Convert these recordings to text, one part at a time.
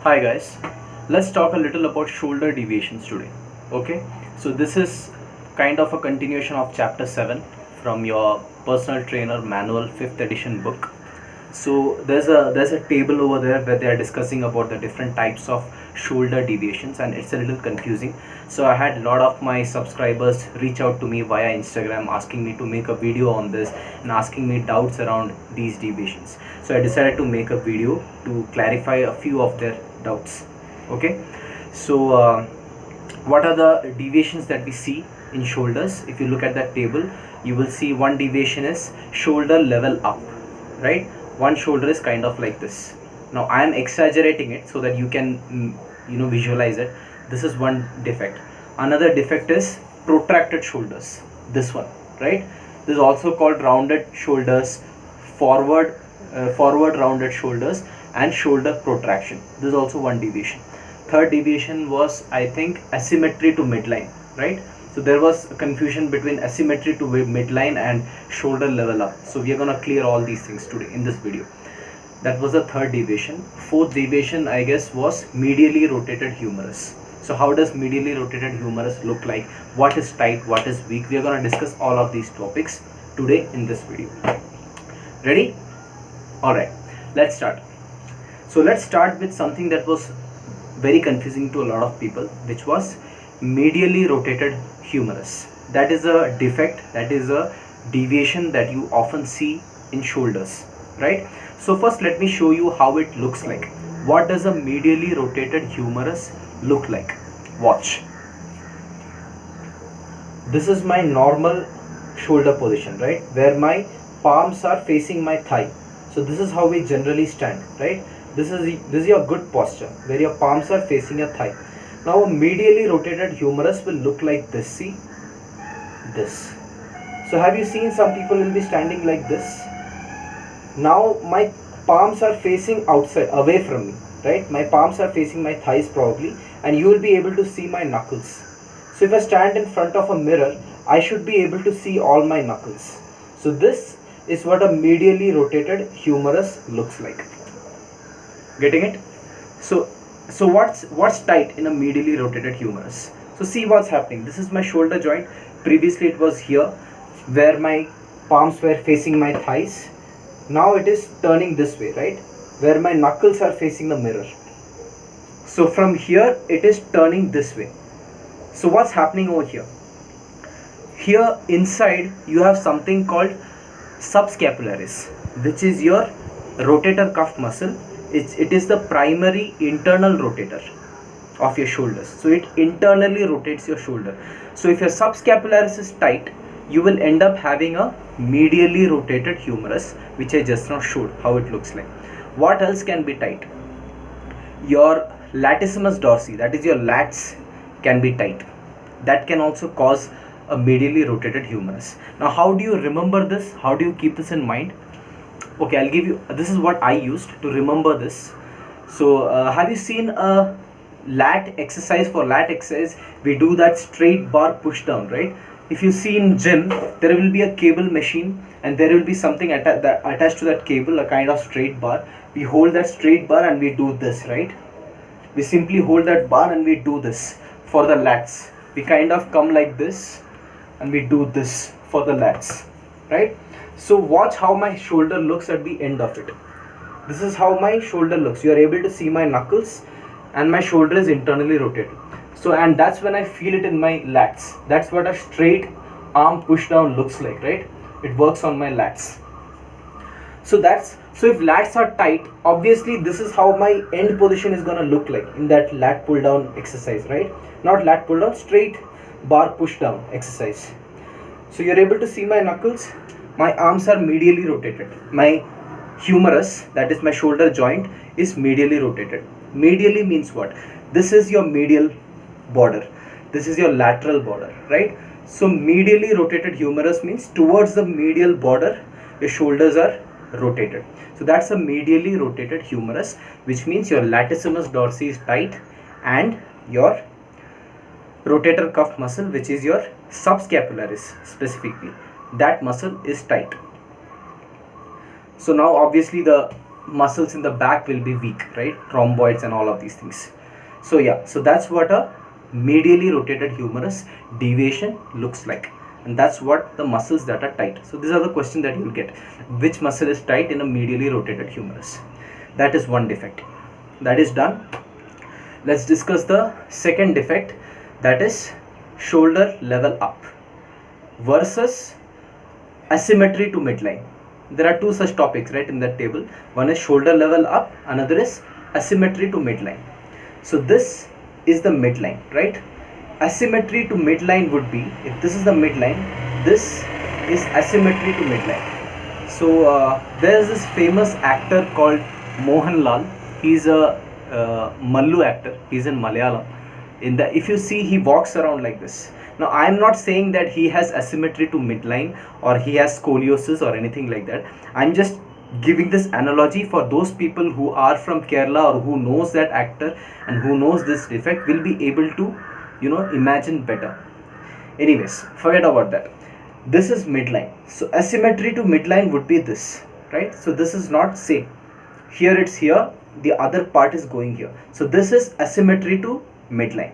Hi guys, let's talk a little about shoulder deviations today. Okay, so this is kind of a continuation of chapter 7 from your personal trainer manual 5th edition book. So there's a table over there where they are discussing about the different types of shoulder deviations, and it's a little confusing. So I had a lot of my subscribers reach out to me via Instagram asking me to make a video on this and asking me doubts around these deviations. So I decided to make a video to clarify a few of their doubts. Okay, so what are the deviations that we see in shoulders? If you look at that table, you will see one deviation is shoulder level up, right? One shoulder is kind of like this. Now I am exaggerating it so that you can visualize it. This is one defect. Another defect is protracted shoulders, this one, right? This is also called rounded shoulders, forward rounded shoulders, and shoulder protraction. This is also one deviation. Third deviation was, I think, asymmetry to midline, right? So there was a confusion between asymmetry to midline and shoulder level up. So we are going to clear all these things today in this video. That was the third deviation. Fourth deviation, I guess, was medially rotated humerus. So how does medially rotated humerus look like? What is tight? What is weak? We are going to discuss all of these topics today in this video. Ready? Alright, let's start. So let's start with something that was very confusing to a lot of people, which was medially rotated humerus. That is a defect, that is a deviation that you often see in shoulders, right? So first let me show you how it looks like. What does a medially rotated humerus look like? Watch. This is my normal shoulder position, right, where my palms are facing my thigh. So this is how we generally stand, right? This is your good posture, where your palms are facing your thigh. Now a medially rotated humerus will look like this. See, this. So have you seen some people will be standing like this? Now my palms are facing outside, away from me, right? My palms are facing my thighs probably, and you will be able to see my knuckles. So if I stand in front of a mirror, I should be able to see all my knuckles. So this is what a medially rotated humerus looks like. Getting it? So what's tight in a medially rotated humerus? So see what's happening. This is my shoulder joint. Previously it was here where my palms were facing my thighs. Now it is turning this way, right, where my knuckles are facing the mirror. So from here it is turning this way. So what's happening over here? Here inside you have something called subscapularis, which is your rotator cuff muscle. It is the primary internal rotator of your shoulders. So it internally rotates your shoulder. So if your subscapularis is tight, you will end up having a medially rotated humerus, which I just now showed how it looks like. What else can be tight? Your latissimus dorsi, that is your lats, can be tight. That can also cause a medially rotated humerus. Now how do you remember this? How do you keep this in mind? Okay, I'll give you, this is what I used to remember this. So have you seen a lat exercise? For lat exercise we do that straight bar push down, right? If you see in gym, there will be a cable machine and there will be something attached to that cable, a kind of straight bar. We hold that straight bar and we do this, right? We simply hold that bar and we do this. For the lats, we kind of come like this and we do this for the lats, right? So watch how my shoulder looks at the end of it. This is how my shoulder looks. You are able to see my knuckles and my shoulder is internally rotated. So, and that's when I feel it in my lats. That's what a straight arm push down looks like, right? It works on my lats. So if lats are tight, obviously this is how my end position is going to look like in that lat pull down exercise, right? Not lat pull down, straight bar push down exercise. So you're able to see my knuckles. My arms are medially rotated. My humerus, that is my shoulder joint, is medially rotated. Medially means what? This is your medial border. This is your lateral border, right? So medially rotated humerus means towards the medial border, your shoulders are rotated. So that's a medially rotated humerus, which means your latissimus dorsi is tight and your rotator cuff muscle, which is your subscapularis specifically, that muscle is tight. So now obviously the muscles in the back will be weak, right? Rhomboids and all of these things. So yeah, so that's what a medially rotated humerus deviation looks like, and that's what the muscles that are tight. So these are the questions that you'll get. Which muscle is tight in a medially rotated humerus? That is one defect. That is done. Let's discuss the second defect, that is shoulder level up versus asymmetry to midline. There are two such topics, right, in that table. One is shoulder level up, another is asymmetry to midline. So this is the midline, right? Asymmetry to midline would be, if this is the midline, this is asymmetry to midline. So there is this famous actor called Mohanlal. He's a Mallu actor. He's in Malayalam. If you see, he walks around like this. Now I am not saying that he has asymmetry to midline or he has scoliosis or anything like that. I'm just giving this analogy for those people who are from Kerala or who knows that actor and who knows this defect will be able to, imagine better. Anyways, forget about that. This is midline. So asymmetry to midline would be this, right? So this is not same. Here it's here, the other part is going here. So this is asymmetry to midline.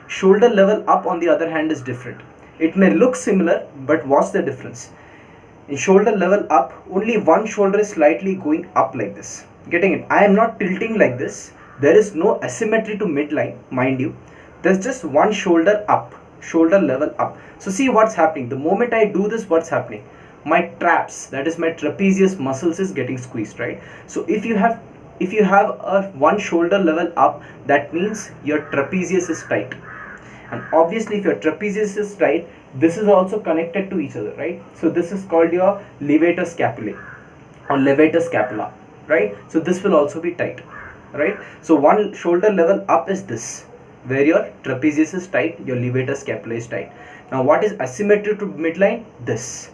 Shoulder level up on the other hand is different. It may look similar, but what's the difference? In shoulder level up, only one shoulder is slightly going up like this. Getting it? I am not tilting like this. There is no asymmetry to midline, mind you. There's just one shoulder up, shoulder level up. So see what's happening. The moment I do this, what's happening? My traps, that is my trapezius muscles, is getting squeezed, right? So if you have a one shoulder level up, that means your trapezius is tight. And obviously if your trapezius is tight, this is also connected to each other, right? So this is called your levator scapulae or levator scapula, right? So this will also be tight, right? So one shoulder level up is this, where your trapezius is tight, your levator scapula is tight. Now what is asymmetry to midline? This.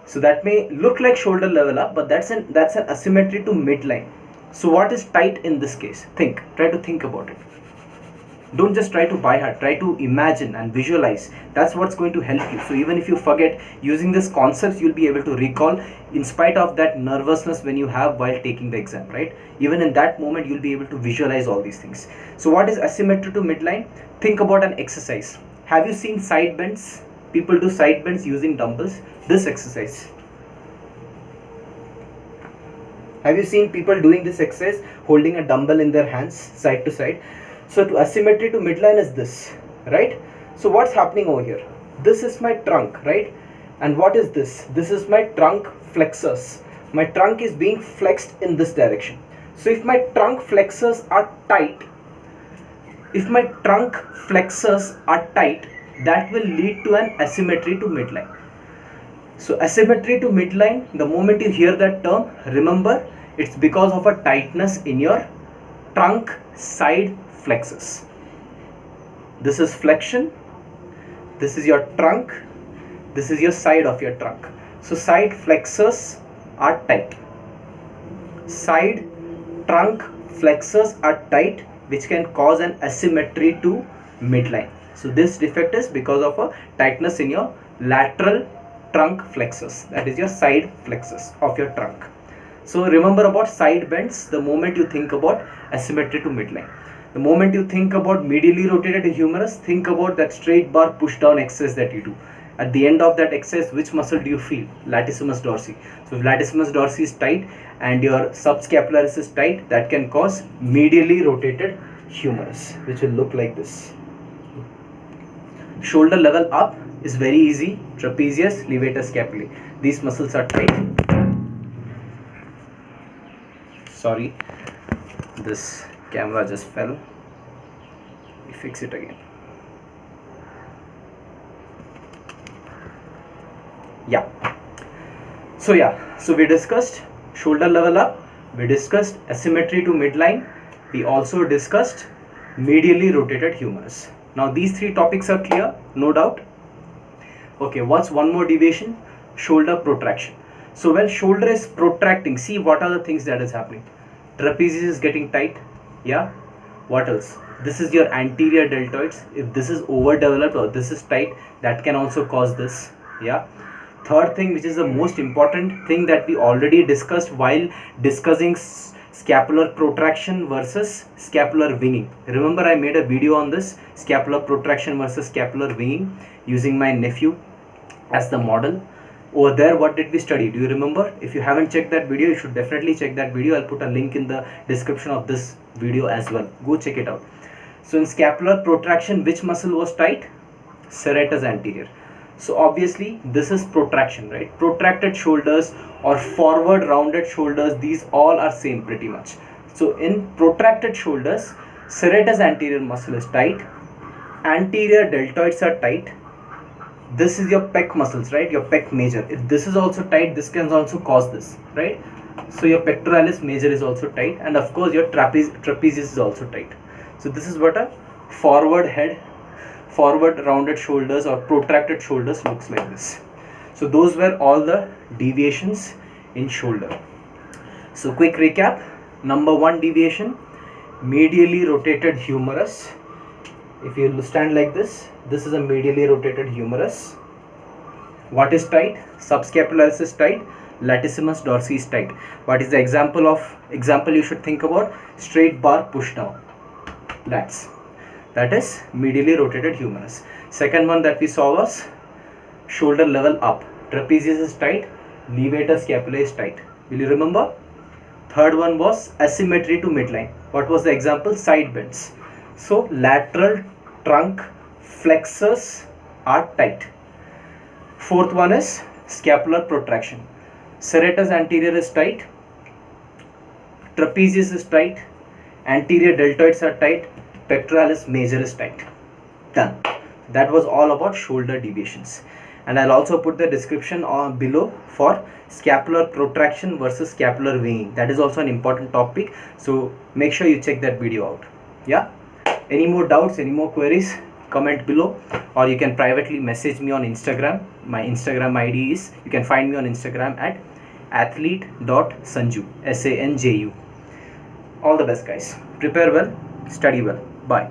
So that may look like shoulder level up, but that's an asymmetry to midline. So what is tight in this case? Try to think about it. Don't just try to by heart, try to imagine and visualize. That's what's going to help you. So even if you forget, using these concepts you'll be able to recall in spite of that nervousness when you have while taking the exam, right? Even in that moment you'll be able to visualize all these things. So what is asymmetry to midline? Think about an exercise. Have you seen side bends? People do side bends using dumbbells. This exercise. Have you seen people doing this exercise, holding a dumbbell in their hands side to side? So to asymmetry to midline is this, right? So what's happening over here? This is my trunk, right? And what is this? This is my trunk flexors. My trunk is being flexed in this direction. So if my trunk flexors are tight, that will lead to an asymmetry to midline. So asymmetry to midline, the moment you hear that term, remember it's because of a tightness in your trunk side flexors. This is flexion, this is your trunk, this is your side of your trunk. So side flexors are tight. Side trunk flexors are tight, which can cause an asymmetry to midline. So this defect is because of a tightness in your lateral trunk flexors, that is your side flexors of your trunk. So remember about side bends the moment you think about asymmetry to midline. The moment you think about medially rotated humerus, think about that straight bar push down exercise that you do. At the end of that exercise, which muscle do you feel? Latissimus dorsi. So if latissimus dorsi is tight and your subscapularis is tight, that can cause medially rotated humerus, which will look like this. Shoulder level up is very easy. Trapezius, levator scapulae. These muscles are tight. Sorry, this camera just fell. We fix it again. So we discussed shoulder level up, we discussed asymmetry to midline, we also discussed medially rotated humerus. Now these three topics are clear, no doubt. Okay, what's one more deviation? Shoulder protraction. So when shoulder is protracting, see what are the things that is happening. Trapezius is getting tight. Yeah. What else? This is your anterior deltoids. If this is overdeveloped or this is tight, that can also cause this. Yeah. third thing, which is the most important thing that we already discussed while discussing scapular protraction versus scapular winging. Remember, I made a video on this scapular protraction versus scapular winging using my nephew as the model. Over there, what did we study? Do you remember? If you haven't checked that video, you should definitely check that video. I'll put a link in the description of this video as well. Go check it out. So in scapular protraction, which muscle was tight? Serratus anterior. So obviously this is protraction, right? Protracted shoulders or forward rounded shoulders, these all are same pretty much. So in protracted shoulders, serratus anterior muscle is tight, anterior deltoids are tight. This is your pec muscles, right? Your pec major. If this is also tight, this can also cause this, right? So your pectoralis major is also tight, and of course your trapezius is also tight. So this is what a forward head, forward rounded shoulders or protracted shoulders looks like this. So those were all the deviations in shoulder. So quick recap. Number 1 deviation, medially rotated humerus. If you stand like this, this is a medially rotated humerus. What is tight? Subscapularis is tight, latissimus dorsi is tight. What is the example you should think about? Straight bar push down, lats. That is medially rotated humerus. Second one that we saw was shoulder level up. Trapezius is tight, levator scapula is tight. Will you remember? Third one was asymmetry to midline. What was the example? Side bends. So lateral trunk flexors are tight. Fourth one is scapular protraction. Serratus anterior is tight, trapezius is tight, anterior deltoids are tight, pectoralis major is tight. Done. That was all about shoulder deviations. And I'll also put the description below for scapular protraction versus scapular winging. That is also an important topic. So make sure you check that video out. Yeah. Any more doubts, any more queries, comment below, or you can privately message me on Instagram. My Instagram ID is, you can find me on Instagram at athlete.sanju, SANJU. All the best guys. Prepare well, study well. Bye.